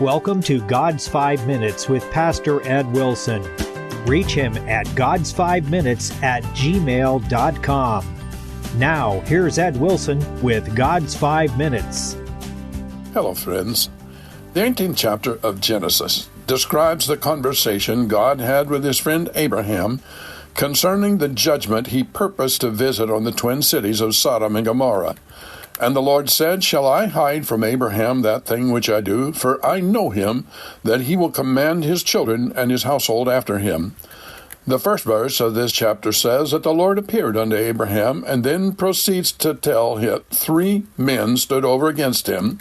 welcome to God's 5 Minutes with Pastor Ed Wilson. Reach him at gods5minutes@gmail.com. Now, here's Ed Wilson with God's 5 Minutes. Hello, friends. The 18th chapter of Genesis describes the conversation God had with his friend Abraham concerning the judgment he purposed to visit on the twin cities of Sodom and Gomorrah. And the Lord said, "Shall I hide from Abraham that thing which I do? For I know him, that he will command his children and his household after him." The first verse of this chapter says that the Lord appeared unto Abraham, and then proceeds to tell him 3 men stood over against him,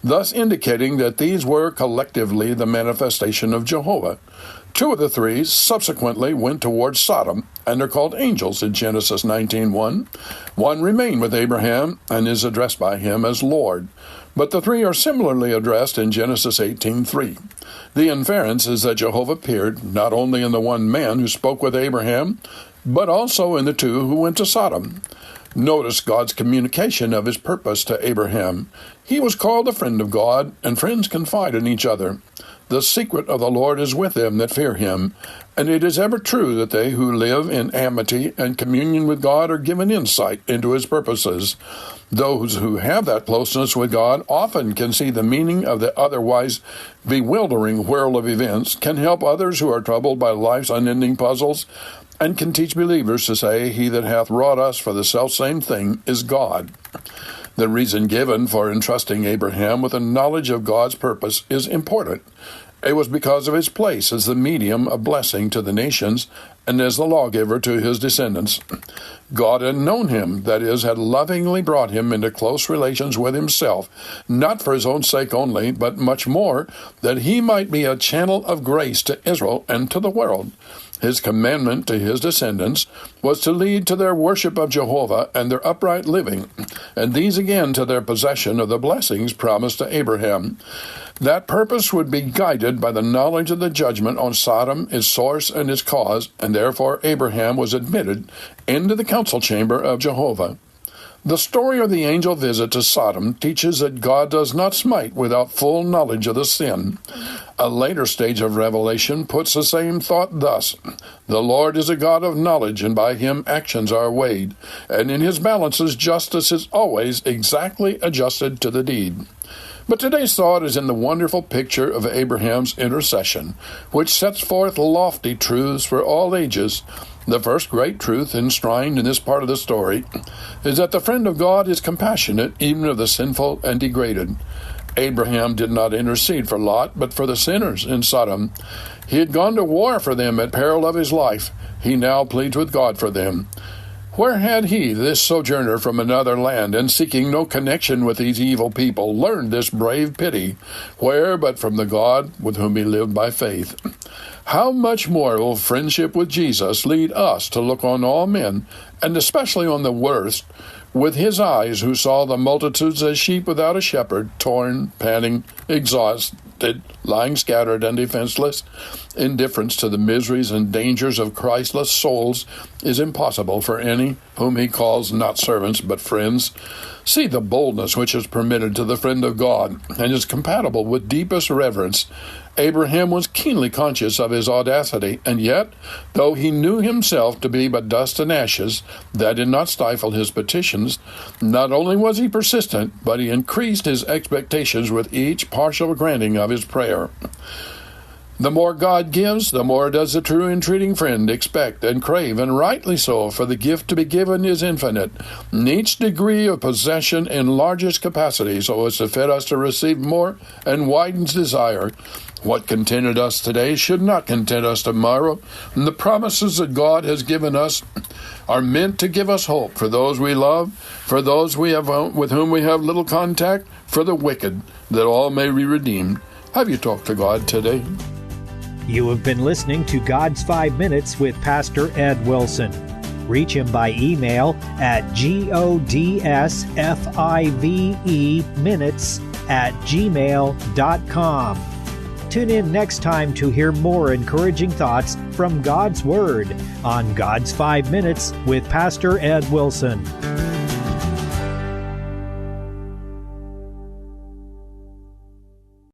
thus indicating that these were collectively the manifestation of Jehovah. 2 of the 3 subsequently went towards Sodom, and are called angels in Genesis 19:1. 1 remained with Abraham, and is addressed by him as Lord. But the 3 are similarly addressed in Genesis 18:3. The inference is that Jehovah appeared not only in the 1 man who spoke with Abraham, but also in the 2 who went to Sodom. Notice God's communication of his purpose to Abraham. He was called a friend of God, and friends confide in each other. The secret of the Lord is with them that fear him, and it is ever true that they who live in amity and communion with God are given insight into his purposes. Those who have that closeness with God often can see the meaning of the otherwise bewildering whirl of events, can help others who are troubled by life's unending puzzles, and can teach believers to say, "He that hath wrought us for the selfsame thing is God." The reason given for entrusting Abraham with a knowledge of God's purpose is important. It was because of his place as the medium of blessing to the nations and as the lawgiver to his descendants. God had known him, that is, had lovingly brought him into close relations with himself, not for his own sake only, but much more, that he might be a channel of grace to Israel and to the world. His commandment to his descendants was to lead to their worship of Jehovah and their upright living, and these again to their possession of the blessings promised to Abraham. That purpose would be guided by the knowledge of the judgment on Sodom, its source and its cause, and therefore Abraham was admitted into the council chamber of Jehovah. The story of the angel visit to Sodom teaches that God does not smite without full knowledge of the sin. A later stage of Revelation puts the same thought thus: "The Lord is a God of knowledge, and by him actions are weighed, and in his balances justice is always exactly adjusted to the deed." But today's thought is in the wonderful picture of Abraham's intercession, which sets forth lofty truths for all ages. The first great truth enshrined in this part of the story is that the friend of God is compassionate even of the sinful and degraded. Abraham did not intercede for Lot, but for the sinners in Sodom. He had gone to war for them at peril of his life. He now pleads with God for them. Where had he, this sojourner from another land, and seeking no connection with these evil people, learned this brave pity? Where but from the God with whom he lived by faith? How much more will friendship with Jesus lead us to look on all men, and especially on the worst, with his eyes who saw the multitudes as sheep without a shepherd, torn, panting, exhausted, lying scattered and defenseless? Indifference to the miseries and dangers of Christless souls is impossible for any whom he calls not servants but friends. See the boldness which is permitted to the friend of God, and is compatible with deepest reverence. Abraham was keenly conscious of his audacity, and yet, though he knew himself to be but dust and ashes, that did not stifle his petitions. Not only was he persistent, but he increased his expectations with each partial granting of his prayer. The more God gives, the more does the true entreating friend expect and crave, and rightly so, for the gift to be given is infinite. And each degree of possession enlarges capacity so as to fit us to receive more and widens desire. What contented us today should not content us tomorrow, and the promises that God has given us are meant to give us hope for those we love, for those with whom we have little contact, for the wicked, that all may be redeemed. Have you talked to God today? You have been listening to God's 5 Minutes with Pastor Ed Wilson. Reach him by email at godsfive minutes@gmail.com. Tune in next time to hear more encouraging thoughts from God's Word on God's 5 Minutes with Pastor Ed Wilson.